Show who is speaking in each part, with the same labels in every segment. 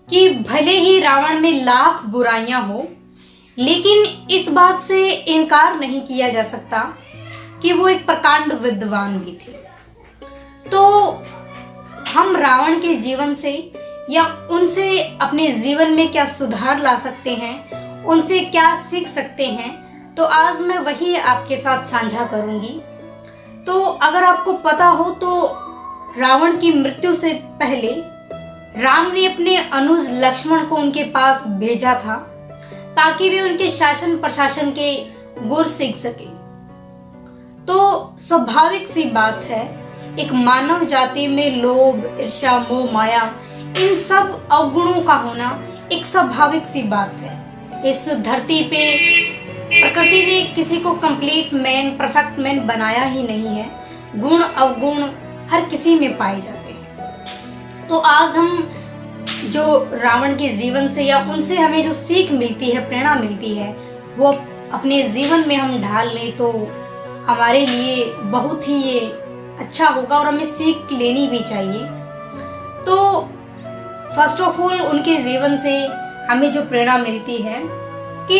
Speaker 1: कि भले ही रावण में लाख बुराइयां हो, लेकिन इस बात से इनकार नहीं किया जा सकता कि वो एक प्रकांड विद्वान भी थे। तो हम रावण के जीवन से या उनसे अपने जीवन में क्या सुधार ला सकते हैं, उनसे क्या सीख सकते हैं, तो आज मैं वही आपके साथ साझा करूंगी। तो अगर आपको पता हो तो रावण की मृत्यु से पहले राम ने अपने अनुज लक्ष्मण को उनके पास भेजा था ताकि वे उनके शासन प्रशासन के गुर सीख सके। तो स्वाभाविक सी बात है, एक मानव जाति में लोभ, ईर्ष्या, मोह, माया, इन सब अवगुणों का होना एक स्वाभाविक सी बात है। इस धरती पे प्रकृति ने किसी को कंप्लीट मैन, परफेक्ट मैन बनाया ही नहीं है। गुण अवगुण हर किसी में पाए जाते हैं। तो आज हम जो रावण के जीवन से या उनसे हमें जो सीख मिलती है, प्रेरणा मिलती है, वो अपने जीवन में हम ढाल लें तो हमारे लिए बहुत ही ये अच्छा होगा और हमें सीख लेनी भी चाहिए। तो फर्स्ट ऑफ ऑल उनके जीवन से हमें जो प्रेरणा मिलती है कि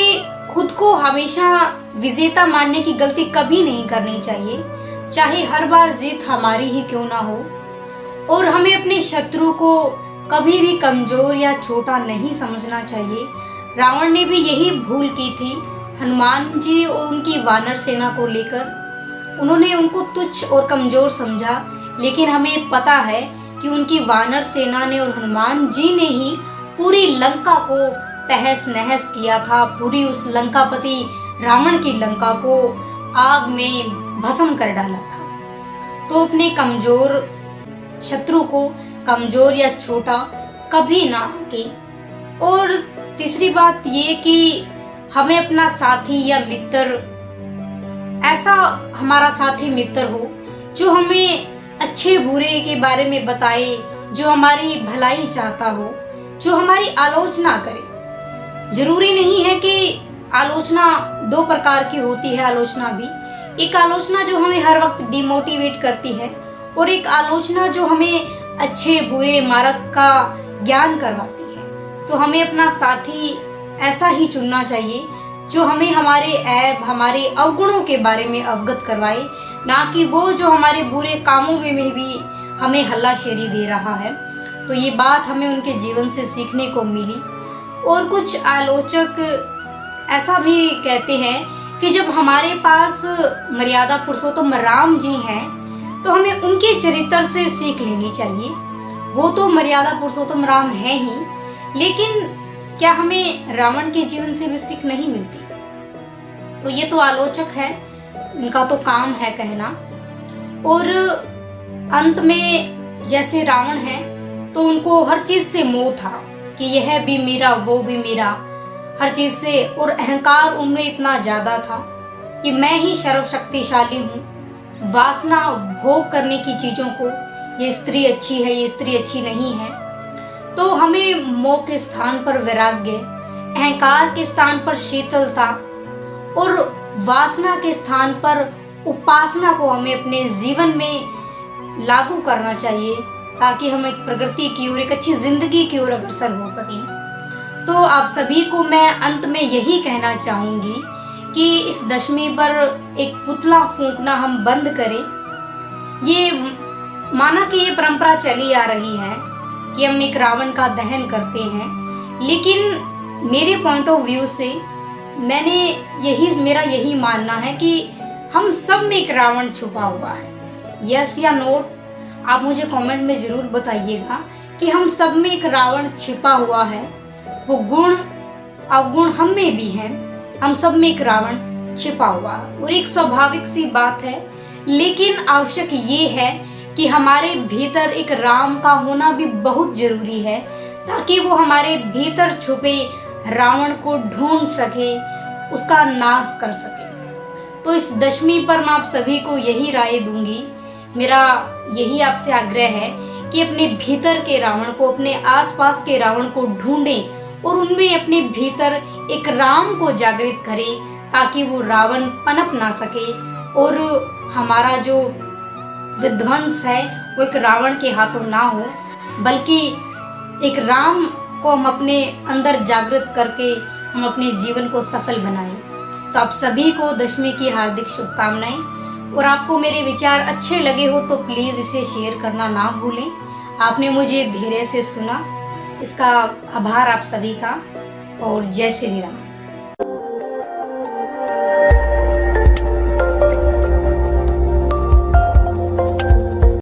Speaker 1: खुद को हमेशा विजेता मानने की गलती कभी नहीं करनी चाहिए, चाहे हर बार जीत हमारी ही क्यों ना हो। और हमें अपने शत्रु को कभी भी कमजोर या छोटा नहीं समझना चाहिए। रावण ने भी यही भूल की थी हनुमान जी और उनकी वानर सेना को लेकर। उन्होंने उनको तुच्छ और कमजोर समझा, लेकिन हमें पता है कि उनकी वानर सेना ने और हनुमान जी ने ही पूरी लंका को तहस नहस किया था। पूरी उस लंकापति रावण की लंका को आग में भस्म कर डाला था। तो अपने कमजोर शत्रु को कमजोर या छोटा कभी ना आके। और तीसरी बात ये कि हमें अपना साथी या मित्र, ऐसा हमारा साथी मित्र हो जो हमें अच्छे बुरे के बारे में बताए, जो हमारी भलाई चाहता हो, जो हमारी आलोचना करे। जरूरी नहीं है कि आलोचना दो प्रकार की होती है। आलोचना भी एक आलोचना जो हमें हर वक्त डिमोटिवेट करती है, और एक आलोचना जो हमें अच्छे बुरे मार्ग का ज्ञान करवाती है। तो हमें अपना साथी ऐसा ही चुनना चाहिए जो हमें हमारे ऐब, हमारे अवगुणों के बारे में अवगत करवाए, ना कि वो जो हमारे बुरे कामों में भी हमें हल्लाशेरी दे रहा है। तो ये बात हमें उनके जीवन से सीखने को मिली। और कुछ आलोचक ऐसा भी कहते हैं कि जब हमारे पास मर्यादा पुरुषोत्तम राम जी हैं तो हमें उनके चरित्र से सीख लेनी चाहिए। वो तो मर्यादा पुरुषोत्तम राम है ही, लेकिन क्या हमें रावण के जीवन से भी सीख नहीं मिलती? तो ये तो आलोचक है, इनका तो काम है कहना। और अंत में जैसे रावण है तो उनको हर चीज से मोह था कि यह भी मेरा, वो भी मेरा, हर चीज से। और अहंकार उनमें इतना ज्यादा था कि मैं ही सर्वशक्तिशाली हूँ। वासना, भोग करने की चीजों को, ये स्त्री अच्छी है, ये स्त्री अच्छी नहीं है। तो हमें मोह के स्थान पर वैराग्य, अहंकार के स्थान पर शीतलता और वासना के स्थान पर उपासना को हमें अपने जीवन में लागू करना चाहिए, ताकि हम एक प्रगति की ओर, एक अच्छी जिंदगी की ओर अग्रसर हो सकें। तो आप सभी को मैं अंत में यही कहना चाहूंगी कि इस दशमी पर एक पुतला फूंकना हम बंद करें। ये माना कि ये परंपरा चली आ रही है कि हम एक रावण का दहन करते हैं, लेकिन मेरे पॉइंट ऑफ व्यू से मेरा यही मानना है कि हम सब में एक रावण छुपा हुआ है। यस या नो, आप मुझे कमेंट में जरूर बताइएगा कि हम सब में एक रावण छिपा हुआ है। वो गुण अवगुण हम में भी हैं, हम सब में एक रावण छिपा हुआ है। और एक स्वाभाविक सी बात है, लेकिन आवश्यक ये है कि हमारे भीतर एक राम का होना भी बहुत जरूरी है, ताकि वो हमारे भीतर छुपे रावण को ढूंढ सके, उसका नाश कर सके। तो इस दशमी पर मैं आप सभी को यही राय दूंगी, मेरा यही आपसे आग्रह है कि अपने भीतर के रावण को, अपने आसपास के रावण को ढूंढें और उनमें अपने भीतर एक राम को जागृत करें, ताकि वो रावण पनप ना सके और हमारा जो विध्वंस है वो एक रावण के हाथों ना हो, बल्कि एक राम को हम अपने अंदर जागृत करके हम अपने जीवन को सफल बनाएं। तो आप सभी को दशमी की हार्दिक शुभकामनाएं। और आपको मेरे विचार अच्छे लगे हो तो प्लीज़ इसे शेयर करना ना भूलें। आपने मुझे धैर्य से सुना, इसका आभार आप सभी का। और जय श्री राम।